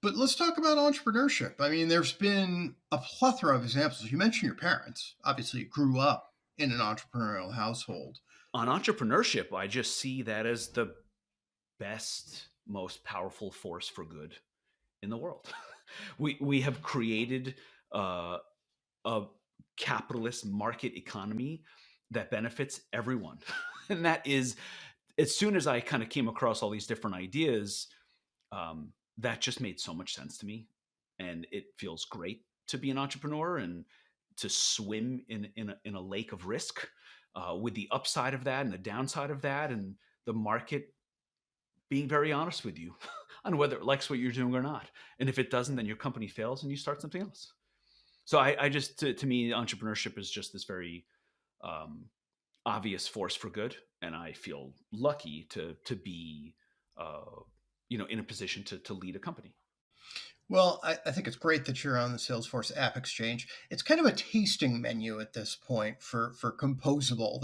But let's talk about entrepreneurship. I mean, there's been a plethora of examples. You mentioned your parents. Obviously, you grew up in an entrepreneurial household. On entrepreneurship, I just see that as the best, most powerful force for good in the world. We have created a capitalist market economy that benefits everyone, and that is, as soon as I kind of came across all these different ideas, that just made so much sense to me, and it feels great to be an entrepreneur and to swim in a lake of risk, with the upside of that and the downside of that, and the market being very honest with you on whether it likes what you're doing or not. And if it doesn't, then your company fails and you start something else. So I just, to me, entrepreneurship is just this very um, obvious force for good, and I feel lucky to be, uh, in a position to lead a company. Well, I think it's great that you're on the Salesforce App Exchange. It's kind of a tasting menu at this point for composable.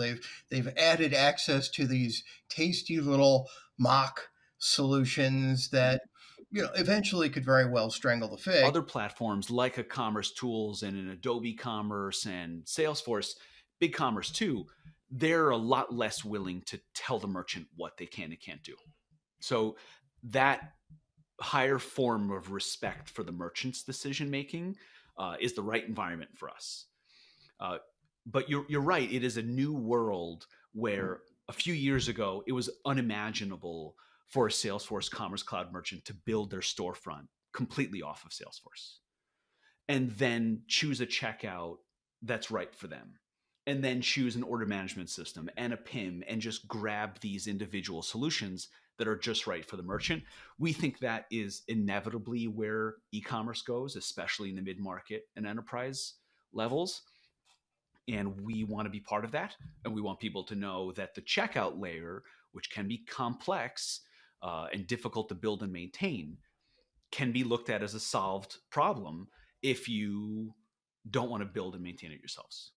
They've added access to these tasty little mock solutions that eventually could very well strangle the fig. Other platforms like a commerce tools and an Adobe Commerce and Salesforce, big commerce too, they're a lot less willing to tell the merchant what they can and can't do. So that higher form of respect for the merchant's decision making is the right environment for us. Uh, but you're right. It is a new world where a few years ago it was unimaginable for a Salesforce Commerce Cloud merchant to build their storefront completely off of Salesforce and then choose a checkout that's right for them, and then choose an order management system and a PIM and just grab these individual solutions that are just right for the merchant. We think that is inevitably where e-commerce goes, especially in the mid-market and enterprise levels. And we want to be part of that. And we want people to know that the checkout layer, which can be complex and difficult to build and maintain, can be looked at as a solved problem if you don't want to build and maintain it yourselves.